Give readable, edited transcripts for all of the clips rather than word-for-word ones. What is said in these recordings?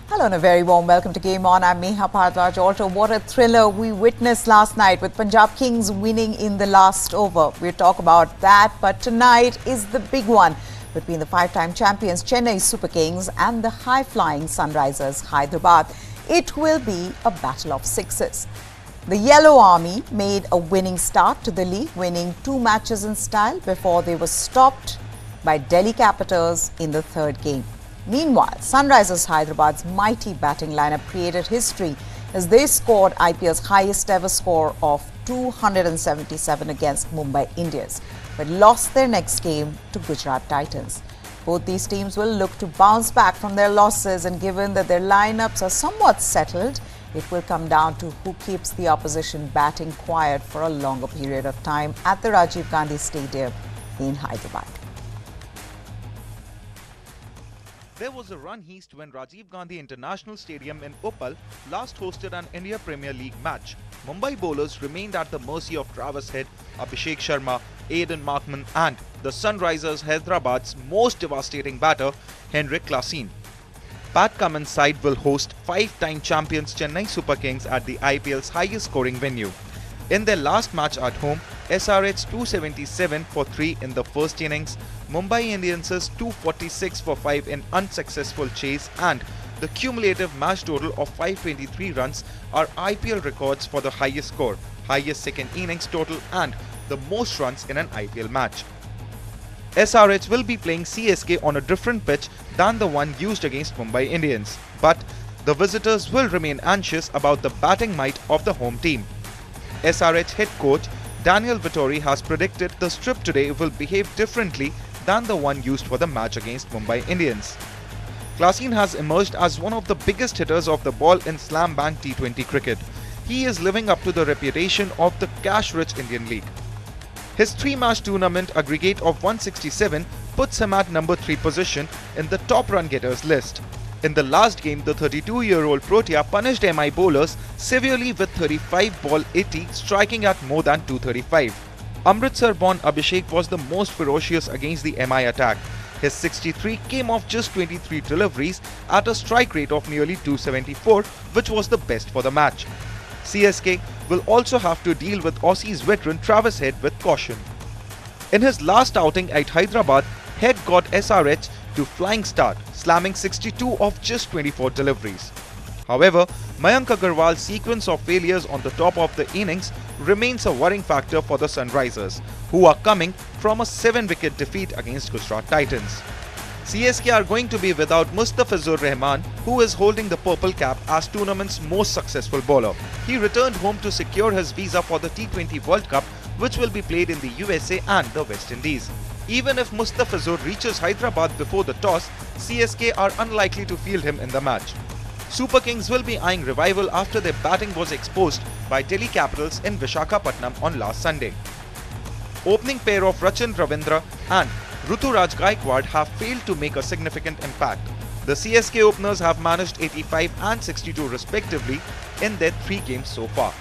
Hello and a very warm welcome to Game On. I'm Visakhapatnam. Also, what a thriller we witnessed last night with Punjab Kings winning in the last over. We'll talk about that, but tonight is the big one between the five-time champions Chennai Super Kings and the high-flying Sunrisers Hyderabad. It will be a battle of sixes. The Yellow Army made a winning start to the league, winning 2 matches in style before they were stopped by Delhi Capitals in the third game. Meanwhile, Sunrisers Hyderabad's mighty batting lineup created history as they scored IPL's highest ever score of 277 against Mumbai Indians, but lost their next game to Gujarat Titans. Both these teams will look to bounce back from their losses, and given that their lineups are somewhat settled, it will come down to who keeps the opposition batting quiet for a longer period of time at the Rajiv Gandhi Stadium in Hyderabad. There was a run east when Rajiv Gandhi International Stadium in Uppal last hosted an India Premier League match. Mumbai bowlers remained at the mercy of Travis Head, Abhishek Sharma, Aidan Markman and the Sunrisers Hyderabad's most devastating batter, Henrik Klassen. Pat Cummins' side will host 5-time champions Chennai Super Kings at the IPL's highest scoring venue. In their last match at home, SRH 277 for 3 in the first innings, Mumbai Indians 246 for 5 in unsuccessful chase, and the cumulative match total of 523 runs are IPL records for the highest score, highest second innings total and the most runs in an IPL match. SRH will be playing CSK on a different pitch than the one used against Mumbai Indians, but the visitors will remain anxious about the batting might of the home team. SRH head coach Daniel Vittori has predicted the strip today will behave differently than the one used for the match against Mumbai Indians. Klassen has emerged as one of the biggest hitters of the ball in slam bang T20 cricket. He is living up to the reputation of the cash-rich Indian League. His 3-match tournament aggregate of 167 puts him at number 3 position in the top run getters list. In the last game, the 32-year-old Protea punished MI bowlers severely with 35 ball 80, striking at more than 235. Amritsar-born Abhishek was the most ferocious against the MI attack. His 63 came off just 23 deliveries at a strike rate of nearly 274, which was the best for the match. CSK will also have to deal with Aussies veteran Travis Head with caution. In his last outing at Hyderabad, Head got SRH to flying start, slamming 62 of just 24 deliveries. However, Mayank Agarwal's sequence of failures on the top of the innings remains a worrying factor for the Sunrisers, who are coming from a 7-wicket defeat against Gujarat Titans. CSK are going to be without Mustafizur Rahman, who is holding the purple cap as tournament's most successful bowler. He returned home to secure his visa for the T20 World Cup, which will be played in the USA and the West Indies. Even if Mustafizur reaches Hyderabad before the toss, CSK are unlikely to field him in the match. Super Kings will be eyeing revival after their batting was exposed by Delhi Capitals in Visakhapatnam on last Sunday. Opening pair of Rachin Ravindra and Ruturaj Gaikwad have failed to make a significant impact. The CSK openers have managed 85 and 62 respectively in their 3 games so far.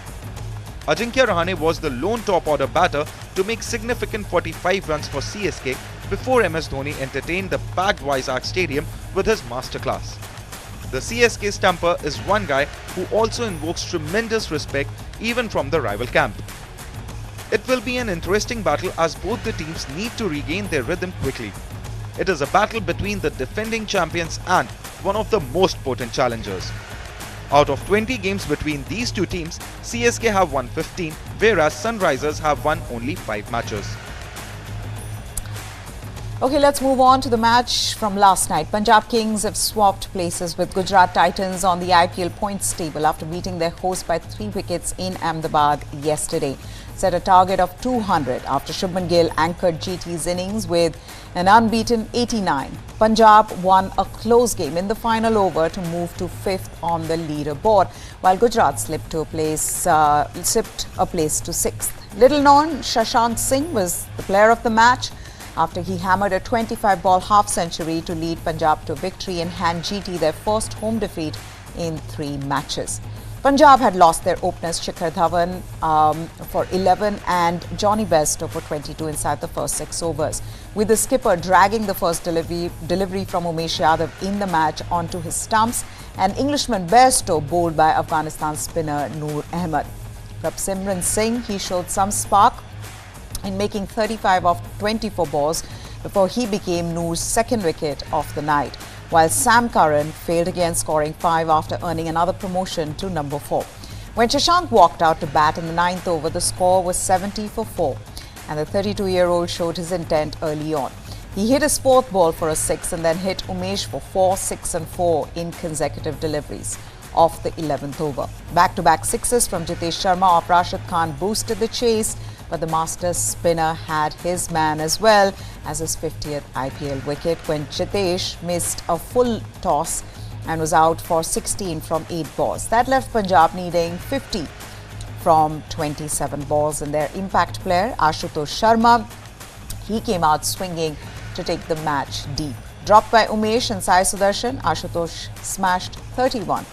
Ajinkya Rahane was the lone top-order batter to make significant 45 runs for CSK before MS Dhoni entertained the packed Vizag Stadium with his masterclass. The CSK stumper is one guy who also invokes tremendous respect even from the rival camp. It will be an interesting battle as both the teams need to regain their rhythm quickly. It is a battle between the defending champions and one of the most potent challengers. Out of 20 games between these two teams, CSK have won 15, whereas Sunrisers have won only 5 matches. Okay, let's move on to the match from last night. Punjab Kings have swapped places with Gujarat Titans on the IPL points table after beating their host by 3 wickets in Ahmedabad yesterday. Set a target of 200 after Shubman Gill anchored GT's innings with an unbeaten 89. Punjab won a close game in the final over to move to 5th on the leaderboard, while Gujarat slipped a place to 6th. Little known, Shashank Singh was the player of the match after he hammered a 25-ball half-century to lead Punjab to victory and hand GT their first home defeat in 3 matches. Punjab had lost their openers Shikhar Dhawan for 11 and Johnny Bairstow for 22 inside the first 6 overs, with the skipper dragging the first delivery from Umesh Yadav in the match onto his stumps, and Englishman Bairstow bowled by Afghanistan spinner Noor Ahmed. Prabsimran Singh, he showed some spark in making 35 of 24 balls before he became Noor's second wicket of the night, while Sam Curran failed again, scoring 5 after earning another promotion to number 4. When Shashank walked out to bat in the 9th over, the score was 70 for 4, and the 32-year-old showed his intent early on. He hit his 4th ball for a 6 and then hit Umesh for 4, 6 and 4 in consecutive deliveries of the 11th over. Back-to-back sixes from Jitesh Sharma off Rashid Khan boosted the chase, but the Masters spinner had his man as well as his 50th IPL wicket when Jitesh missed a full toss and was out for 16 from 8 balls. That left Punjab needing 50 from 27 balls, and their impact player Ashutosh Sharma, he came out swinging to take the match deep. Dropped by Umesh and Sai Sudarshan, Ashutosh smashed 31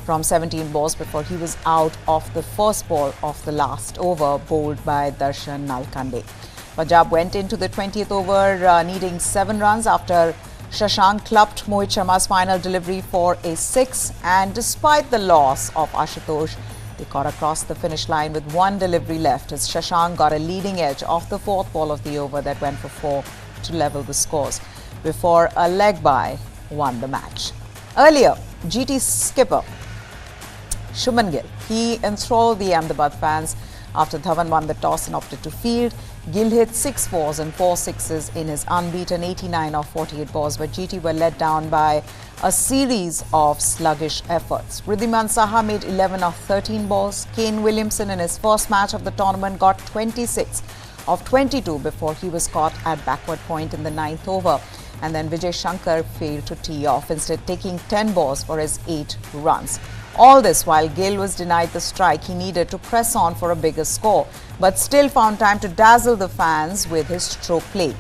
from 17 balls before he was out of the first ball of the last over, bowled by Darshan Nalkande. Punjab went into the 20th over needing 7 runs after Shashank clubbed Mohit Sharma's final delivery for a 6, and despite the loss of Ashutosh, they got across the finish line with 1 delivery left as Shashank got a leading edge off the 4th ball of the over that went for 4 to level the scores before a leg bye won the match. Earlier, GT skipper Shubman Gill, he enthralled the Ahmedabad fans after Dhawan won the toss and opted to field. Gill hit 6 fours and 4 sixes in his unbeaten 89 of 48 balls, but GT were let down by a series of sluggish efforts. Wriddhiman Saha made 11 of 13 balls. Kane Williamson in his first match of the tournament got 26 of 22 before he was caught at backward point in the 9th over. And then Vijay Shankar failed to tee off, instead taking 10 balls for his 8 runs. All this while Gill was denied the strike he needed to press on for a bigger score, but still found time to dazzle the fans with his stroke play.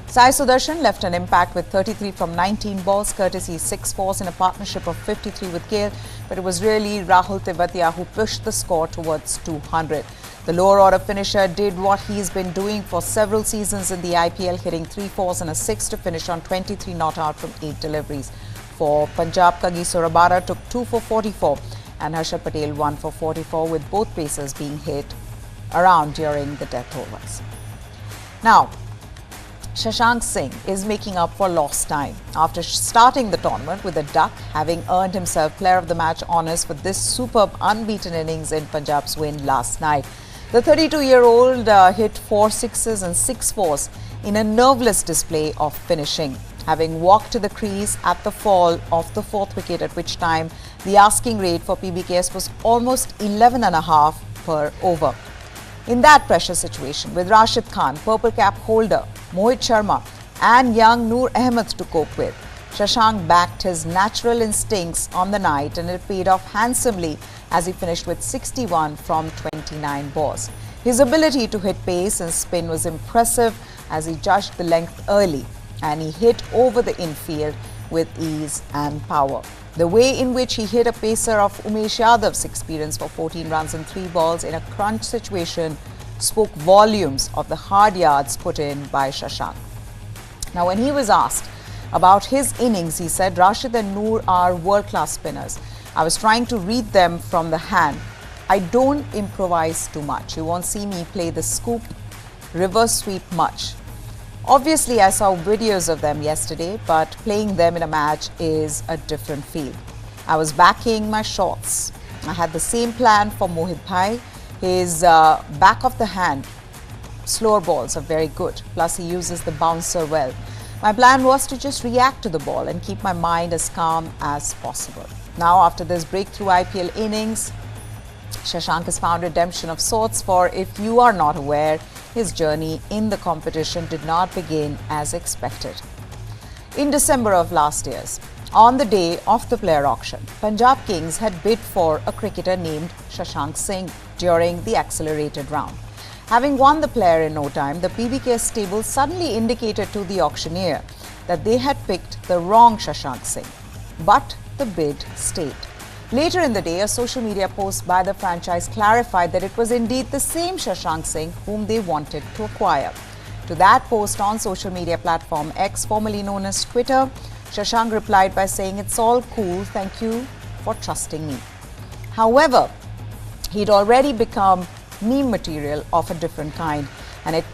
Sai Sudarshan left an impact with 33 from 19 balls, courtesy 6 fours in a partnership of 53 with Gill, but it was really Rahul Tewatia who pushed the score towards 200. The lower order finisher did what he's been doing for several seasons in the IPL, hitting 3 fours and a 6 to finish on 23 not out from 8 deliveries. For Punjab, Kagi Surabara took 2 for 44 and Harshad Patel 1 for 44, with both pacers being hit around during the death overs. Now, Shashank Singh is making up for lost time after starting the tournament with a duck, having earned himself player of the match honours for this superb unbeaten innings in Punjab's win last night. The 32-year-old hit 4 sixes and 6 fours in a nerveless display of finishing, having walked to the crease at the fall of the 4th wicket, at which time the asking rate for PBKS was almost 11.5 per over. In that pressure situation, with Rashid Khan, purple cap holder Mohit Sharma and young Noor Ahmed to cope with, Shashank backed his natural instincts on the night, and it paid off handsomely as he finished with 61 from 29 balls. His ability to hit pace and spin was impressive as he judged the length early, and he hit over the infield with ease and power. The way in which he hit a pacer of Umesh Yadav's experience for 14 runs and 3 balls in a crunch situation spoke volumes of the hard yards put in by Shashank. Now, when he was asked about his innings, he said, "Rashid and Noor are world-class spinners. I was trying to read them from the hand. I don't improvise too much. You won't see me play the scoop, reverse sweep much. Obviously, I saw videos of them yesterday, but playing them in a match is a different feel. I was backing my shots. I had the same plan for Mohit Bhai. His back of the hand slower balls are very good. Plus, he uses the bouncer well. My plan was to just react to the ball and keep my mind as calm as possible." Now, after this breakthrough IPL innings, Shashank has found redemption of sorts, for if you are not aware, his journey in the competition did not begin as expected. In December of last year, on the day of the player auction, Punjab Kings had bid for a cricketer named Shashank Singh during the accelerated round. Having won the player in no time, the PBKS table suddenly indicated to the auctioneer that they had picked the wrong Shashank Singh. But the bid stayed. Later in the day, a social media post by the franchise clarified that it was indeed the same Shashank Singh whom they wanted to acquire. To that post on social media platform X, formerly known as Twitter, Shashank replied by saying, "It's all cool, thank you for trusting me." However, he'd already become meme material of a different kind, and it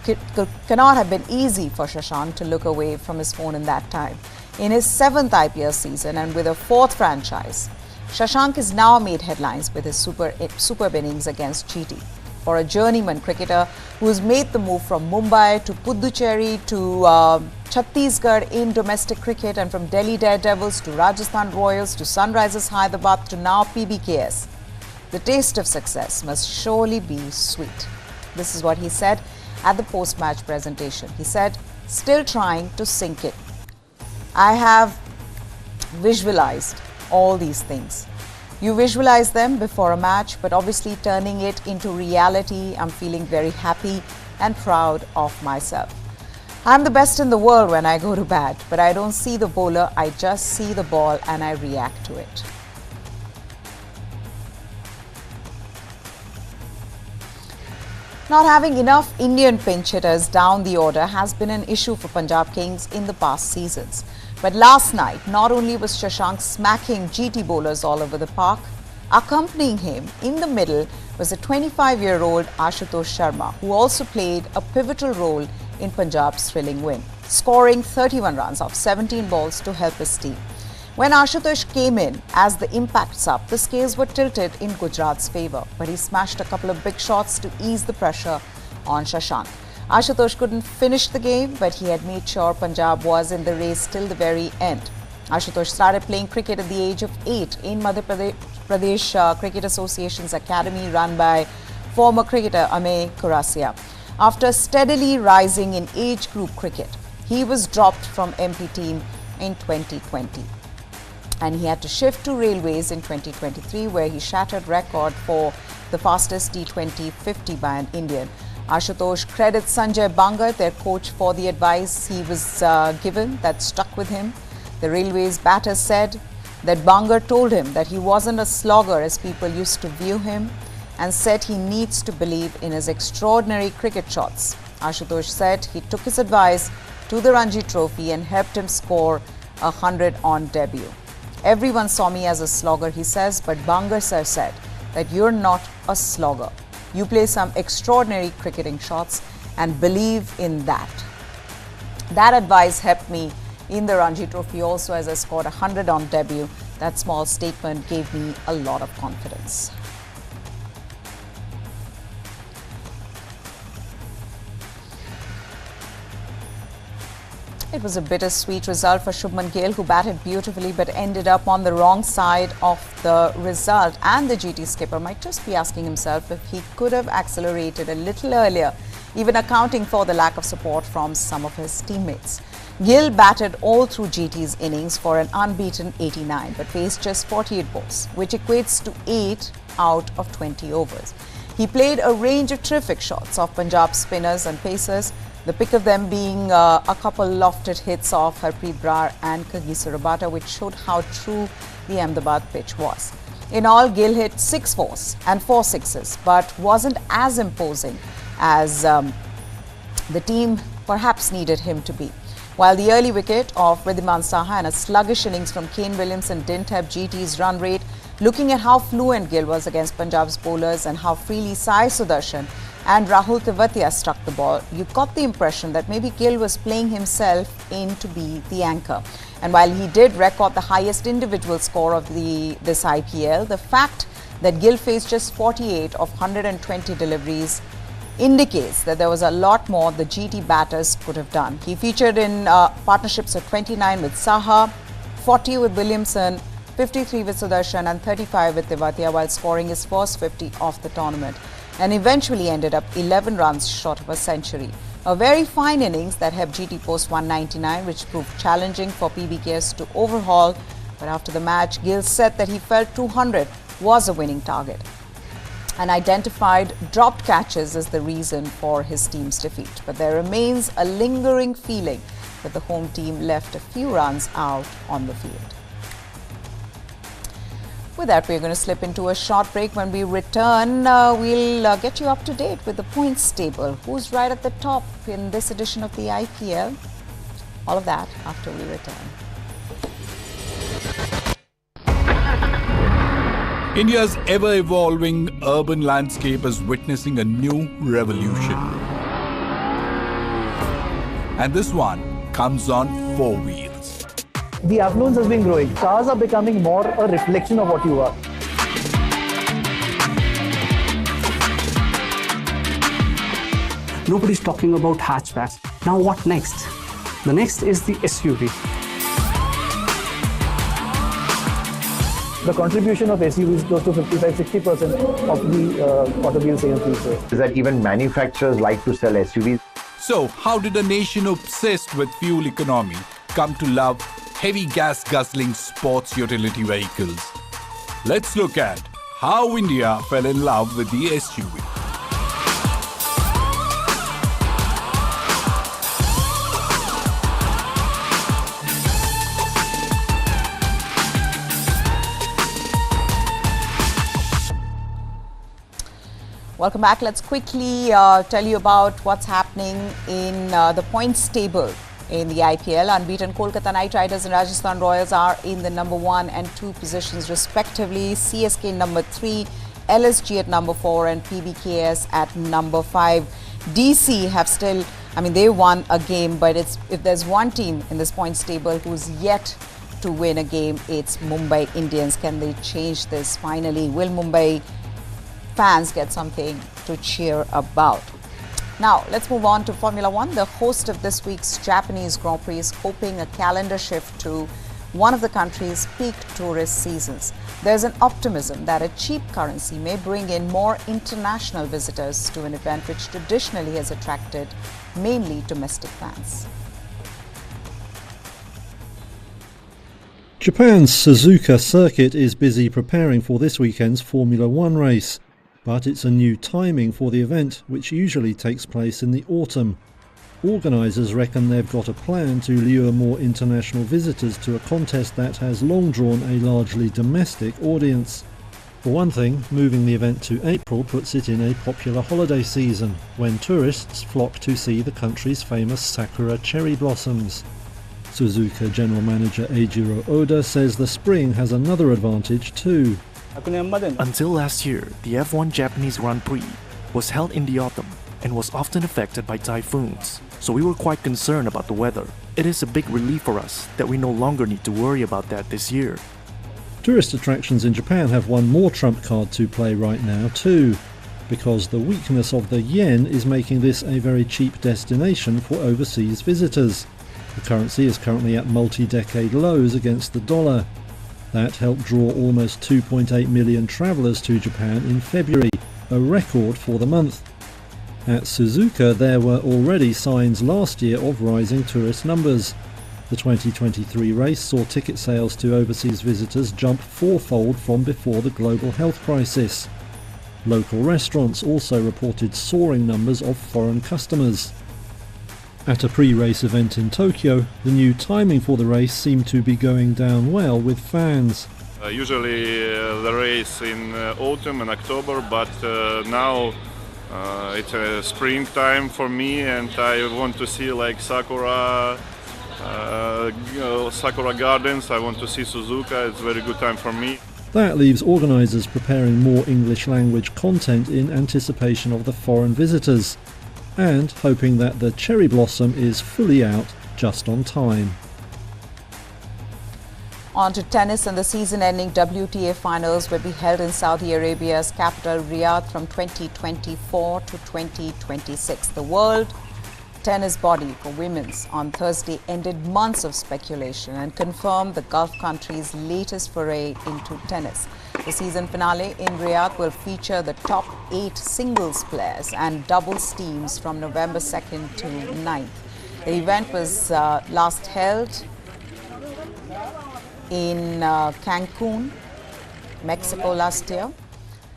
cannot have been easy for Shashank to look away from his phone in that time. In his 7th IPL season and with a 4th franchise, Shashank has now made headlines with his superb innings against GT. For a journeyman cricketer who has made the move from Mumbai to Puducherry to Chhattisgarh in domestic cricket, and from Delhi Daredevils to Rajasthan Royals to Sunrisers Hyderabad to now PBKS, the taste of success must surely be sweet. This is what he said at the post-match presentation. He said, "Still trying to sink it. I have visualized all these things. You visualize them before a match, but obviously turning it into reality, I'm feeling very happy and proud of myself. I'm the best in the world when I go to bat, but I don't see the bowler, I just see the ball and I react to it." Not having enough Indian pinch hitters down the order has been an issue for Punjab Kings in the past seasons. But last night, not only was Shashank smacking GT bowlers all over the park, accompanying him in the middle was a 25-year-old Ashutosh Sharma, who also played a pivotal role in Punjab's thrilling win, scoring 31 runs off 17 balls to help his team. When Ashutosh came in as the impact sub, the scales were tilted in Gujarat's favour, but he smashed a couple of big shots to ease the pressure on Shashank. Ashutosh couldn't finish the game, but he had made sure Punjab was in the race till the very end. Ashutosh started playing cricket at the age of 8 in Madhya Pradesh Cricket Association's academy run by former cricketer Amey Kurasia. After steadily rising in age group cricket, he was dropped from MP team in 2020. And he had to shift to Railways in 2023, where he shattered record for the fastest T20 50 by an Indian. Ashutosh credits Sanjay Bangar, their coach, for the advice he was given that stuck with him. The Railways batter said that Bangar told him that he wasn't a slogger as people used to view him, and said he needs to believe in his extraordinary cricket shots. Ashutosh said he took his advice to the Ranji Trophy and helped him score 100 on debut. "Everyone saw me as a slogger," he says, but Bangar sir said that you're not a slogger. You play some extraordinary cricketing shots and believe in that. That advice helped me in the Ranji Trophy also, as I scored 100 on debut. That small statement gave me a lot of confidence. It was a bittersweet result for Shubman Gill, who batted beautifully but ended up on the wrong side of the result. And the GT skipper might just be asking himself if he could have accelerated a little earlier, even accounting for the lack of support from some of his teammates. Gill batted all through GT's innings for an unbeaten 89, but faced just 48 balls, which equates to 8 out of 20 overs. He played a range of terrific shots off Punjab spinners and pacers, the pick of them being a couple lofted hits off Harpreet Brar and Kagiso Rabada, which showed how true the Ahmedabad pitch was. In all, Gill hit 6 fours and 4 sixes, but wasn't as imposing as the team perhaps needed him to be. While the early wicket of Wriddhiman Saha and a sluggish innings from Kane Williamson didn't help GT's run rate, looking at how fluent Gill was against Punjab's bowlers and how freely Sai Sudarshan and Rahul Tewatia struck the ball, you got the impression that maybe Gill was playing himself in to be the anchor. And while he did record the highest individual score of this IPL, the fact that Gill faced just 48 of 120 deliveries indicates that there was a lot more the GT batters could have done. He featured in partnerships of 29 with Saha, 40 with Williamson, 53 with Sudarshan and 35 with Tewatia, while scoring his first 50 of the tournament, and eventually ended up 11 runs short of a century. A very fine innings that helped GT post 199, which proved challenging for PBKS to overhaul. But after the match, Gill said that he felt 200 was a winning target and identified dropped catches as the reason for his team's defeat. But there remains a lingering feeling that the home team left a few runs out on the field. With that, we're going to slip into a short break. When we return, we'll get you up to date with the points table. Who's right at the top in this edition of the IPL? All of that after we return. India's ever-evolving urban landscape is witnessing a new revolution. And this one comes on 4 wheels. The affluence has been growing. Cars are becoming more a reflection of what you are. Nobody's talking about hatchbacks. Now what next? The next is the SUV. The contribution of SUVs is close to 55-60% of the automobile sales these days. Is that even manufacturers like to sell SUVs? So, how did a nation obsessed with fuel economy come to love heavy gas-guzzling sports utility vehicles? Let's look at how India fell in love with the SUV. Welcome back. Let's quickly tell you about what's happening in the points table in the IPL. Unbeaten Kolkata Knight Riders and Rajasthan Royals are in the number 1 and 2 positions respectively. CSK number 3, LSG at number 4 and PBKS at number 5. DC have still, they won a game, but if there's one team in this points table who's yet to win a game, it's Mumbai Indians. Can they change this finally? Will Mumbai fans get something to cheer about? Now, let's move on to Formula One. The host of this week's Japanese Grand Prix is hoping a calendar shift to one of the country's peak tourist seasons. There's an optimism that a cheap currency may bring in more international visitors to an event which traditionally has attracted mainly domestic fans. Japan's Suzuka circuit is busy preparing for this weekend's Formula One race. But it's a new timing for the event, which usually takes place in the autumn. Organisers reckon they've got a plan to lure more international visitors to a contest that has long drawn a largely domestic audience. For one thing, moving the event to April puts it in a popular holiday season, when tourists flock to see the country's famous sakura cherry blossoms. Suzuka General Manager Eijiro Oda says the spring has another advantage too. Until last year, the F1 Japanese Grand Prix was held in the autumn and was often affected by typhoons, so we were quite concerned about the weather. It is a big relief for us that we no longer need to worry about that this year. Tourist attractions in Japan have one more trump card to play right now too, because the weakness of the yen is making this a very cheap destination for overseas visitors. The currency is currently at multi-decade lows against the dollar. That helped draw almost 2.8 million travellers to Japan in February, a record for the month. At Suzuka, there were already signs last year of rising tourist numbers. The 2023 race saw ticket sales to overseas visitors jump fourfold from before the global health crisis. Local restaurants also reported soaring numbers of foreign customers. At a pre-race event in Tokyo, the new timing for the race seemed to be going down well with fans. Usually the race in autumn and October, but now it's springtime for me, and I want to see like sakura gardens. I want to see Suzuka. It's a very good time for me. That leaves organisers preparing more English language content in anticipation of the foreign visitors, and hoping that the cherry blossom is fully out just on time. On to tennis, and the season-ending WTA Finals will be held in Saudi Arabia's capital Riyadh from 2024 to 2026. The world tennis body for women's on Thursday ended months of speculation and confirmed the Gulf country's latest foray into tennis. The season finale in Riyadh will feature the top 8 singles players and doubles teams from November 2nd to 9th. The event was last held in Cancun, Mexico last year.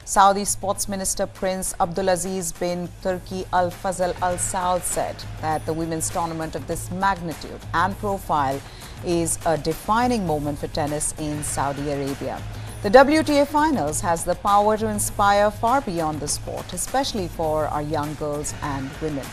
Saudi Sports Minister Prince Abdulaziz bin Turki Al Fazl Al Saud said that the women's tournament of this magnitude and profile is a defining moment for tennis in Saudi Arabia. The WTA Finals has the power to inspire far beyond the sport, especially for our young girls and women.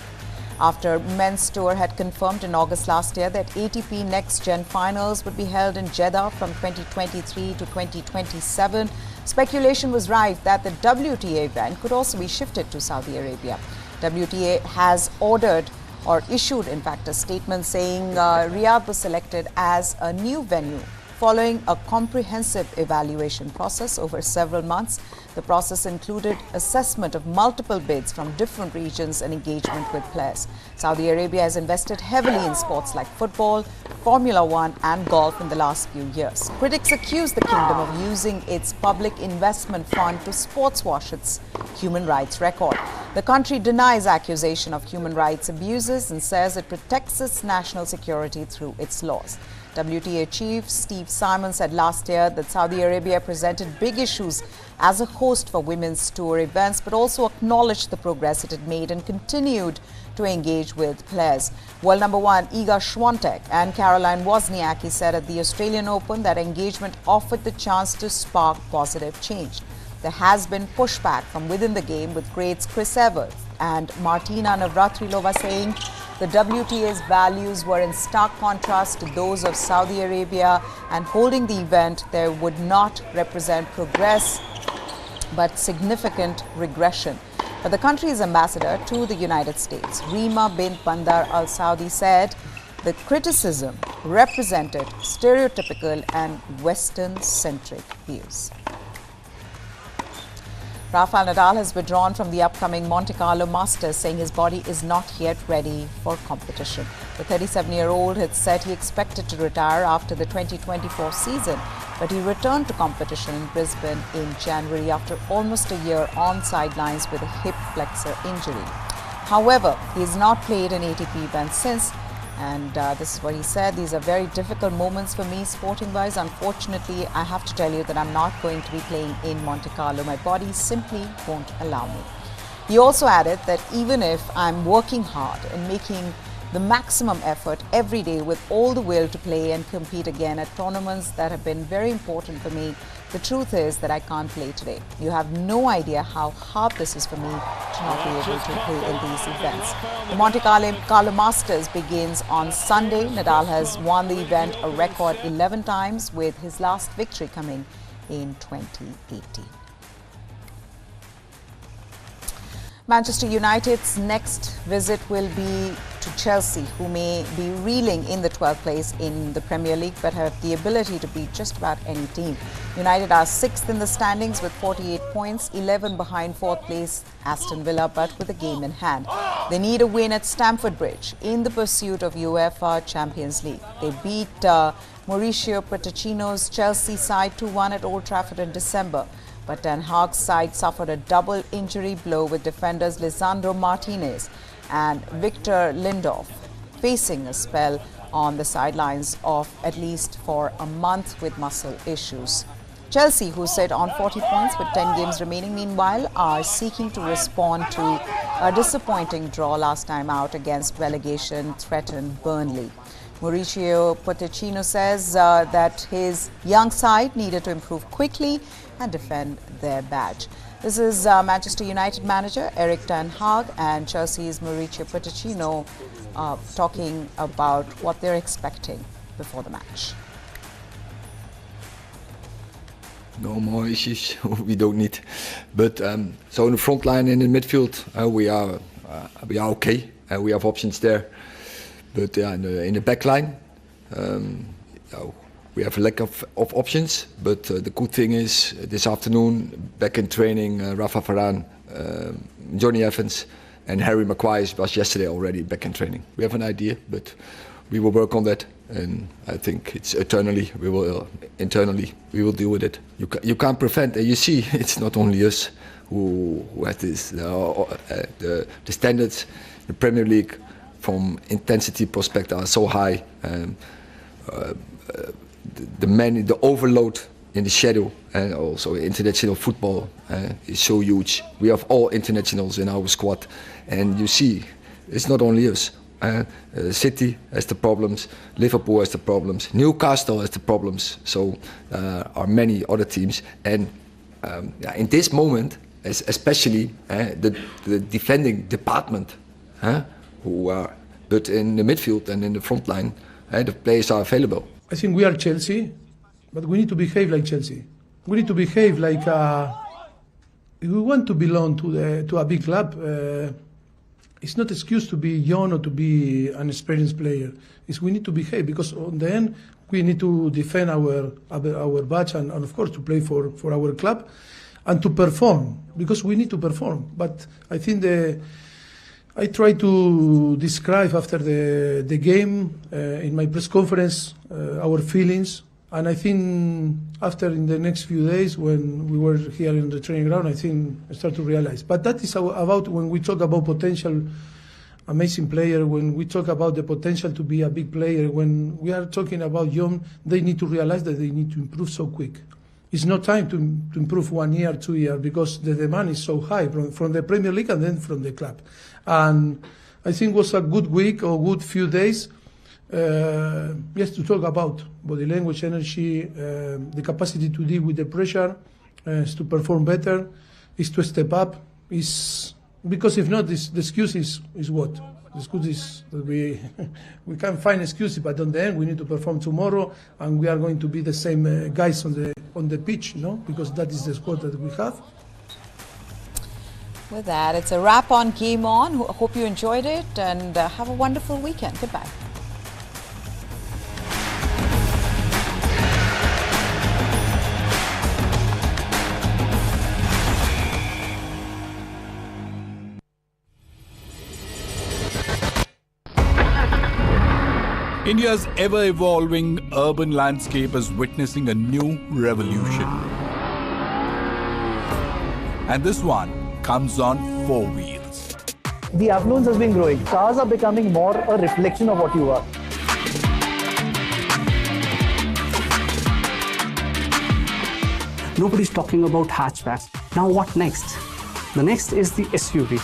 After Men's Tour had confirmed in August last year that ATP Next Gen Finals would be held in Jeddah from 2023 to 2027, speculation was rife that the WTA event could also be shifted to Saudi Arabia. WTA has ordered or issued, in fact, a statement saying Riyadh was selected as a new venue following a comprehensive evaluation process over several months. The process included assessment of multiple bids from different regions and engagement with players. Saudi Arabia has invested heavily in sports like football, Formula One and golf in the last few years. Critics accuse the kingdom of using its public investment fund to sportswash its human rights record. The country denies accusation of human rights abuses and says it protects its national security through its laws. WTA chief Steve Simon said last year that Saudi Arabia presented big issues as a host for women's tour events, but also acknowledged the progress it had made and continued to engage with players. World number one Iga Swiatek and Caroline Wozniacki said at the Australian Open that engagement offered the chance to spark positive change. There has been pushback from within the game, with greats Chris Evans and Martina Navratilova saying the WTA's values were in stark contrast to those of Saudi Arabia, and holding the event there would not represent progress but significant regression. But the country's ambassador to the United States, Rima bint Bandar Al Saudi, said the criticism represented stereotypical and Western-centric views. Rafael Nadal has withdrawn from the upcoming Monte Carlo Masters, saying his body is not yet ready for competition. The 37-year-old had said he expected to retire after the 2024 season, but he returned to competition in Brisbane in January after almost a year on sidelines with a hip flexor injury. However, he has not played an ATP event since, and this is what he said: "These are very difficult moments for me sporting-wise. Unfortunately, I have to tell you that I'm not going to be playing in Monte Carlo. My body simply won't allow me." He also added that even if I'm working hard and making the maximum effort every day with all the will to play and compete again at tournaments that have been very important for me, the truth is that I can't play today. You have no idea how hard this is for me to not be able to play in these events. The Monte Carlo Masters begins on Sunday. Nadal has won the event a record 11 times, with his last victory coming in 2018. Manchester United's next visit will be to Chelsea, who may be reeling in the 12th place in the Premier League but have the ability to beat just about any team. United are 6th in the standings with 48 points, 11 behind 4th place Aston Villa, but with a game in hand. They need a win at Stamford Bridge in the pursuit of UEFA Champions League. They beat Mauricio Pochettino's Chelsea side 2-1 at Old Trafford in December. But Ten Hag's side suffered a double injury blow, with defenders Lisandro Martinez and Victor Lindelof facing a spell on the sidelines of at least for a month with muscle issues. Chelsea, who sit on 40 points with 10 games remaining, meanwhile, are seeking to respond to a disappointing draw last time out against relegation-threatened Burnley. Mauricio Pochettino says that his young side needed to improve quickly and defend their badge. This is Manchester United manager Erik ten Hag and Chelsea's Mauricio Pochettino talking about what they're expecting before the match. No more issues we don't need, but so in the front line and in the midfield we are okay. We have options there, but in the back line we have a lack of options. But the good thing is this afternoon back in training, Rafa Varane, Johnny Evans and Harry Maguire was yesterday already back in training. We have an idea, but we will work on that, and I think it's internally we will deal with it. You can't prevent, and you see it's not only us who has this. The standards, the Premier League from intensity perspective are so high. The overload in the schedule and also international football is so huge. We have all internationals in our squad, and you see it's not only us. City has the problems, Liverpool has the problems, Newcastle has the problems, so are many other teams. And in this moment, especially the defending department, who are, but in the midfield and in the front line, the players are available. I think we are Chelsea, but we need to behave like Chelsea. We need to behave like if we want to belong to a big club. It's not an excuse to be young or to be an experienced player. It's we need to behave, because on the end we need to defend our badge and of course to play for our club and to perform, because we need to perform. But I think I try to describe after the game in my press conference our feelings. And I think after in the next few days when we were here in the training ground, I think I start to realize. But that is about when we talk about potential amazing player, when we talk about the potential to be a big player, when we are talking about young, they need to realize that they need to improve so quick. It's not time to improve 1 year, 2 years, because the demand is so high from the Premier League and then from the club. And I think it was a good week or good few days. Yes, to talk about body language, energy, the capacity to deal with the pressure, is to perform better, is to step up. Because if not, the excuse is what? The excuse is that we can't find excuses, but on the end we need to perform tomorrow, and we are going to be the same guys on the pitch, because that is the squad that we have. With that, it's a wrap on Game On. Hope you enjoyed it, and have a wonderful weekend. Goodbye. India's ever-evolving urban landscape is witnessing a new revolution. And this one comes on 4 wheels. The affluence has been growing. Cars are becoming more a reflection of what you are. Nobody's talking about hatchbacks. Now what next? The next is the SUV.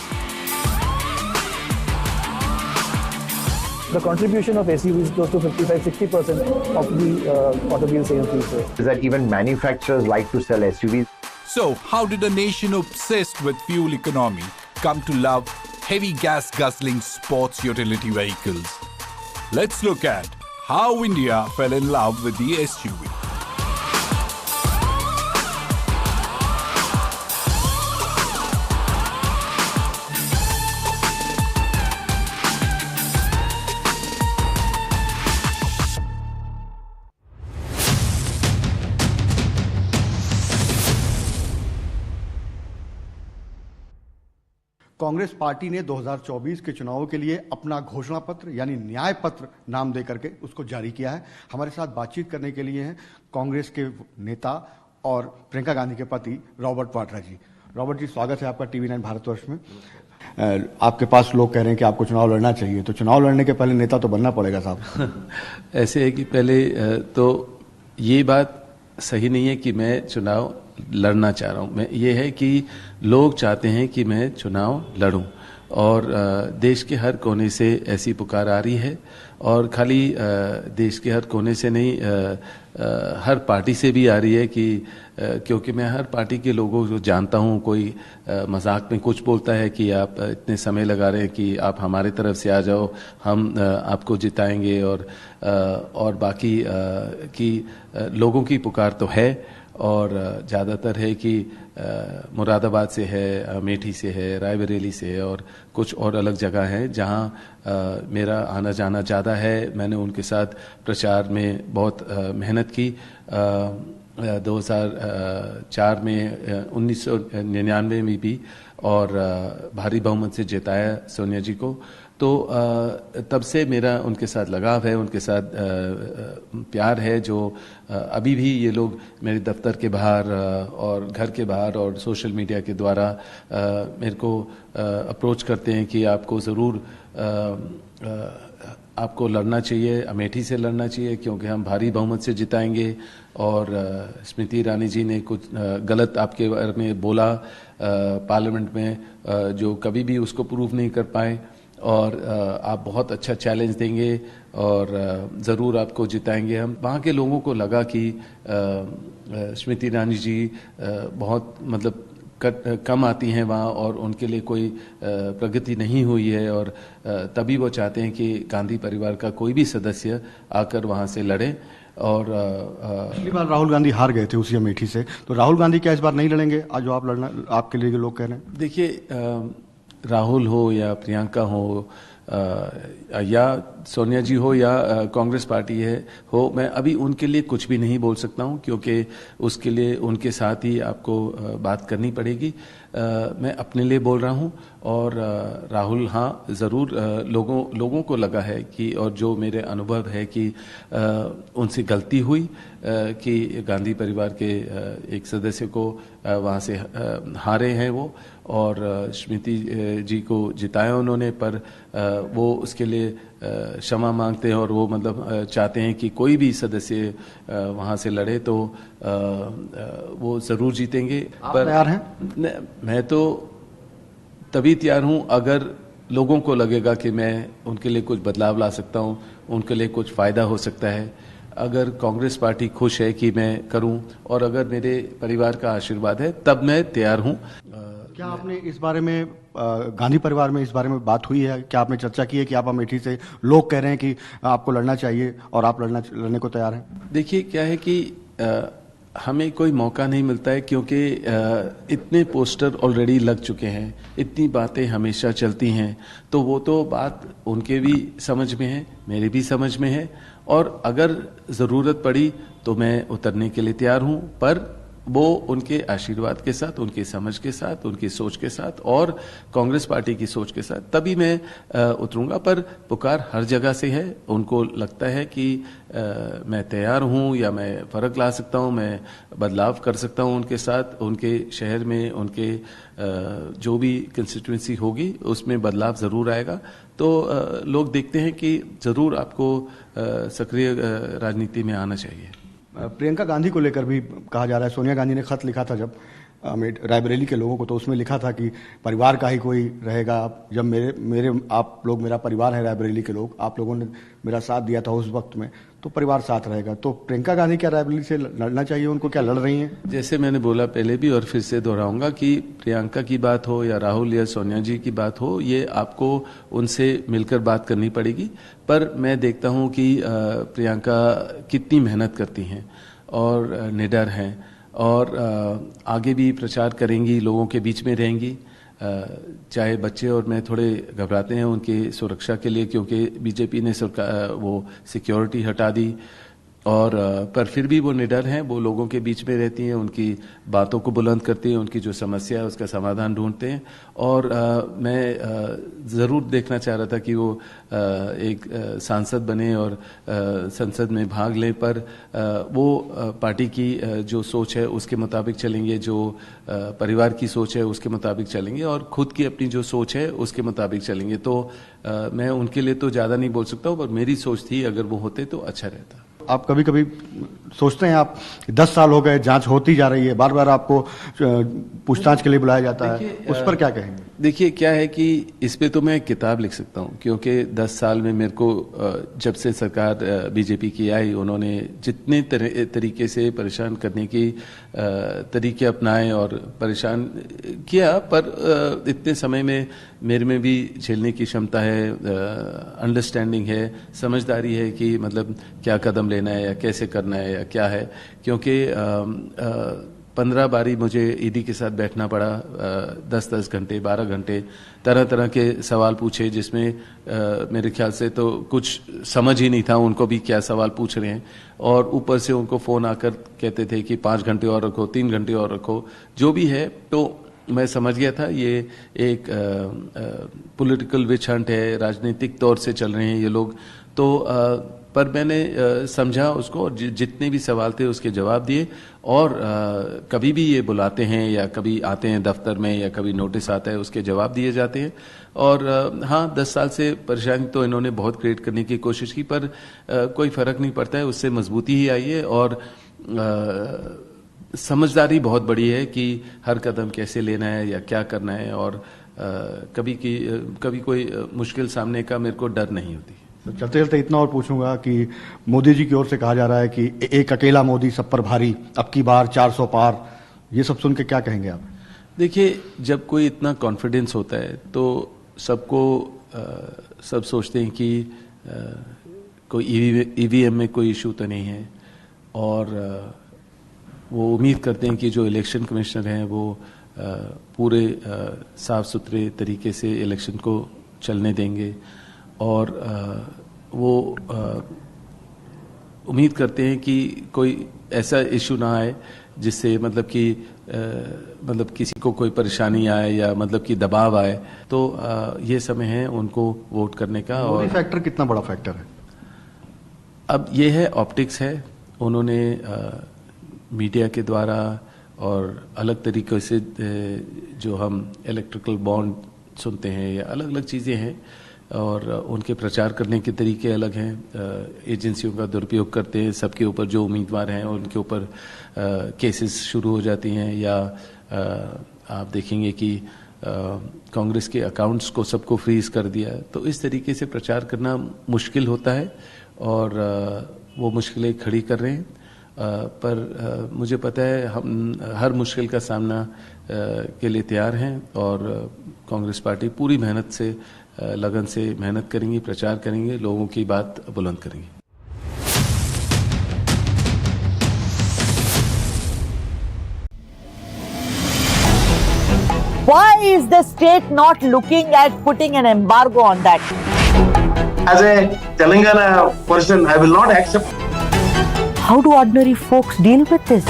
The contribution of SUVs is close to 55-60% of the automobile sales these days. Is that even manufacturers like to sell SUVs? So, how did a nation obsessed with fuel economy come to love heavy gas-guzzling sports utility vehicles? Let's look at how India fell in love with the SUV. Congress party ने 2024 के चुनावों के लिए अपना घोषणा पत्र यानी न्याय पत्र नाम देकर के उसको जारी किया है। हमारे साथ बातचीत करने के लिए हैं कांग्रेस के नेता और प्रियंका गांधी के पति रॉबर्ट वाड्रा जी। रॉबर्ट जी, स्वागत है आपका TV9 भारतवर्ष में। आपके पास लोग कह रहे हैं कि आपको चुनाव लड़ना चाहिए, तो चुनाव लड़ने के पहले नेता तो बनना पड़ेगा साहब। ऐसे है कि पहले तो ये बात सही नहीं है कि मैं चुनाव लड़ना चाह रहा हूँ। मैं ये है कि लोग चाहते हैं कि मैं चुनाव लड़ूं, और देश के हर कोने से ऐसी पुकार आ रही है, और खाली देश के हर कोने से नहीं, हर पार्टी से भी आ रही है कि क्योंकि मैं हर पार्टी के लोगों को जानता हूँ। कोई मजाक में कुछ बोलता है कि आप इतने समय लगा रहे हैं कि आप हमारे तरफ से आ जाओ, हम आपको जिताएंगे, और बाकी की लोगों की पुकार तो है, और ज़्यादातर है कि मुरादाबाद से है, अमेठी से है, रायबरेली से है, और कुछ और अलग जगह हैं जहां मेरा आना जाना ज़्यादा है। मैंने उनके साथ प्रचार में बहुत मेहनत की। 2004 में 1999 में भी, और भारी बहुमत से जिताया सोनिया जी को। तो तब से मेरा उनके साथ लगाव है, उनके साथ प्यार है, जो अभी भी ये लोग मेरे दफ्तर के बाहर और घर के बाहर और सोशल मीडिया के द्वारा मेरे को अप्रोच करते हैं कि आपको ज़रूर आपको लड़ना चाहिए, अमेठी से लड़ना चाहिए, क्योंकि हम भारी बहुमत से जिताएंगे। और स्मृति ईरानी जी ने कुछ गलत आपके बारे में बोला पार्लियामेंट में, जो कभी भी उसको प्रूव नहीं कर पाए, और आप बहुत अच्छा चैलेंज देंगे और ज़रूर आपको जिताएंगे हम। वहाँ के लोगों को लगा कि स्मृति ईरानी जी बहुत मतलब कम आती हैं वहाँ और उनके लिए कोई प्रगति नहीं हुई है और तभी वो चाहते हैं कि गांधी परिवार का कोई भी सदस्य आकर वहाँ से लड़े। और पिछली बार राहुल गांधी हार गए थे उसी अमेठी से, तो राहुल गांधी क्या इस बार नहीं लड़ेंगे आज जो आप लड़ना आपके लिए लोग कह रहे हैं? देखिए, राहुल हो या प्रियंका हो या सोनिया जी हो या कांग्रेस पार्टी हो, मैं अभी उनके लिए कुछ भी नहीं बोल सकता हूं क्योंकि उसके लिए उनके साथ ही आपको बात करनी पड़ेगी। मैं अपने लिए बोल रहा हूं और राहुल, हाँ ज़रूर लोगों को लगा है कि, और जो मेरे अनुभव है कि उनसे गलती हुई कि गांधी परिवार के एक सदस्य को वहाँ से हारे हैं वो, और स्मृति जी को जिताया उन्होंने, पर वो उसके लिए क्षमा मांगते हैं और वो मतलब चाहते हैं कि कोई भी सदस्य वहाँ से लड़े तो वो ज़रूर जीतेंगे। आप तैयार हैं? मैं तो तभी तैयार हूँ अगर लोगों को लगेगा कि मैं उनके लिए कुछ बदलाव ला सकता हूँ, उनके लिए कुछ फ़ायदा हो सकता है। अगर कांग्रेस पार्टी खुश है कि मैं करूं और अगर मेरे परिवार का आशीर्वाद है तब मैं तैयार हूं। क्या आपने इस बारे में गांधी परिवार में इस बारे में बात हुई है? क्या आपने चर्चा की है कि आप अमेठी से लोग कह रहे हैं कि आपको लड़ना चाहिए और आप लड़ने को तैयार हैं? देखिए, क्या है कि हमें कोई मौका नहीं मिलता है क्योंकि इतने पोस्टर ऑलरेडी लग चुके हैं, इतनी बातें हमेशा चलती हैं, तो वो तो बात उनके भी समझ में है, मेरे भी समझ में है, और अगर ज़रूरत पड़ी तो मैं उतरने के लिए तैयार हूं, पर वो उनके आशीर्वाद के साथ, उनकी समझ के साथ, उनकी सोच के साथ और कांग्रेस पार्टी की सोच के साथ तभी मैं उतरूंगा। पर पुकार हर जगह से है, उनको लगता है कि मैं तैयार हूं या मैं फ़र्क ला सकता हूं, मैं बदलाव कर सकता हूं उनके साथ, उनके शहर में, उनके जो भी कंस्टिट्यूंसी होगी उसमें बदलाव ज़रूर आएगा। तो लोग देखते हैं कि ज़रूर आपको सक्रिय राजनीति में आना चाहिए। प्रियंका गांधी को लेकर भी कहा जा रहा है, सोनिया गांधी ने खत लिखा था जब रायबरेली के लोगों को, तो उसमें लिखा था कि परिवार का ही कोई रहेगा। जब मेरे आप लोग मेरा परिवार है, रायबरेली के लोग, आप लोगों ने मेरा साथ दिया था उस वक्त में, तो परिवार साथ रहेगा। तो प्रियंका गांधी क्या रायबरेली से लड़ना चाहिए उनको? क्या लड़ रही हैं? जैसे मैंने बोला पहले भी और फिर से दोहराऊंगा कि प्रियंका की बात हो या राहुल या सोनिया जी की बात हो, ये आपको उनसे मिलकर बात करनी पड़ेगी। पर मैं देखता हूं कि प्रियंका कितनी मेहनत करती हैं और निडर हैं और आगे भी प्रचार करेंगी, लोगों के बीच में रहेंगी। चाहे बच्चे और मैं थोड़े घबराते हैं उनकी सुरक्षा के लिए क्योंकि बीजेपी ने वो सिक्योरिटी हटा दी, और पर फिर भी वो निडर हैं, वो लोगों के बीच में रहती हैं, उनकी बातों को बुलंद करती हैं, उनकी जो समस्या है उसका समाधान ढूंढते हैं। और मैं ज़रूर देखना चाह रहा था कि वो एक सांसद बने और संसद में भाग लें, पर वो पार्टी की जो सोच है उसके मुताबिक चलेंगे, जो परिवार की सोच है उसके मुताबिक चलेंगे और खुद की अपनी जो सोच है उसके मुताबिक चलेंगे। तो मैं उनके लिए तो ज़्यादा नहीं बोल सकता हूँ, पर मेरी सोच थी अगर वो होते तो अच्छा रहता। आप कभी कभी सोचते हैं, आप 10 साल हो गए, जांच होती जा रही है, बार बार आपको पूछताछ के लिए बुलाया जाता है, उस पर क्या कहेंगे? देखिए, क्या है कि इस पे तो मैं किताब लिख सकता हूँ क्योंकि 10 साल में मेरे को जब से सरकार बीजेपी की आई, उन्होंने जितने तरीके से परेशान करने की तरीके अपनाए और परेशान किया, पर इतने समय में मेरे में भी झेलने की क्षमता है, अंडरस्टैंडिंग है, समझदारी है कि मतलब क्या कदम लेना है या कैसे करना है या क्या है। क्योंकि 15 बारी मुझे ईडी के साथ बैठना पड़ा, 10-10 घंटे, 12 घंटे, तरह तरह के सवाल पूछे, जिसमें मेरे ख्याल से तो कुछ समझ ही नहीं था उनको भी क्या सवाल पूछ रहे हैं, और ऊपर से उनको फ़ोन आकर कहते थे कि 5 घंटे और रखो, 3 घंटे और रखो, जो भी है। तो मैं समझ गया था ये एक पॉलिटिकल विच हंट है, राजनीतिक तौर से चल रहे हैं ये लोग। तो पर मैंने समझा उसको और जितने भी सवाल थे उसके जवाब दिए, और कभी भी ये बुलाते हैं या कभी आते हैं दफ्तर में या कभी नोटिस आता है उसके जवाब दिए जाते हैं। और हाँ, 10 साल से परेशानी तो इन्होंने बहुत क्रिएट करने की कोशिश की, पर कोई फ़र्क नहीं पड़ता है, उससे मजबूती ही आई है और समझदारी बहुत बड़ी है कि हर कदम कैसे लेना है या क्या करना है। और कभी कोई मुश्किल सामने का मेरे को डर नहीं होती। तो चलते चलते इतना और पूछूंगा कि मोदी जी की ओर से कहा जा रहा है कि एक अकेला मोदी सब पर भारी, अब की बार 400 पार, ये सब सुन के क्या कहेंगे आप? देखिए, जब कोई इतना कॉन्फिडेंस होता है तो सबको सब सोचते हैं कि कोई ईवीएम में कोई इशू तो नहीं है, और वो उम्मीद करते हैं कि जो इलेक्शन कमिश्नर हैं वो पूरे साफ सुथरे तरीके से इलेक्शन को चलने देंगे, और वो उम्मीद करते हैं कि कोई ऐसा इशू ना आए जिससे मतलब किसी को कोई परेशानी आए या मतलब कि दबाव आए। तो ये समय है उनको वोट करने का। और फैक्टर कितना बड़ा फैक्टर है? अब ये है ऑप्टिक्स है, उन्होंने मीडिया के द्वारा और अलग तरीके से जो हम इलेक्ट्रिकल बॉन्ड सुनते हैं या अलग अलग चीज़ें हैं, और उनके प्रचार करने के तरीके अलग हैं। एजेंसियों का दुरुपयोग करते हैं, सबके ऊपर जो उम्मीदवार हैं उनके ऊपर केसेस शुरू हो जाती हैं, या आप देखेंगे कि कांग्रेस के अकाउंट्स को सबको फ्रीज कर दिया। तो इस तरीके से प्रचार करना मुश्किल होता है, और वो मुश्किलें खड़ी कर रहे हैं, पर मुझे पता है हम हर मुश्किल का सामना के लिए तैयार हैं, और कांग्रेस पार्टी पूरी मेहनत से लगन से मेहनत करेंगी, प्रचार करेंगे, लोगों की बात बुलंद करेंगे। Why is the state not looking at putting an embargo on that? As a Telangana person, I will not accept. How do ordinary folks deal with this?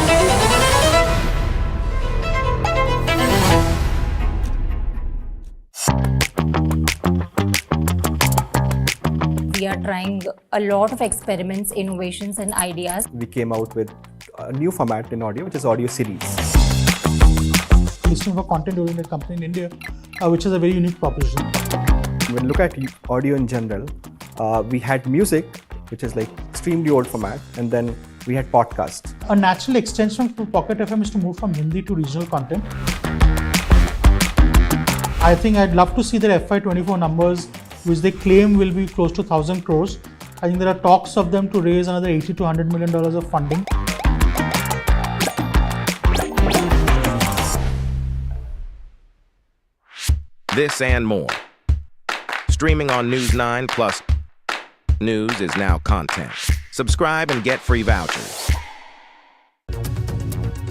We are trying a lot of experiments, innovations and ideas. We came out with a new format in audio, which is audio series. Listening for content-oriented company in India, which is a very unique proposition. When we look at audio in general, we had music, which is like extremely old format, and then we had podcasts. A natural extension for Pocket FM is to move from Hindi to regional content. I think I'd love to see their FY24 numbers, which they claim will be close to 1,000 crores. I think there are talks of them to raise another $80 to $100 million of funding. This and more. Streaming on News 9 Plus. News is now content. Subscribe and get free vouchers.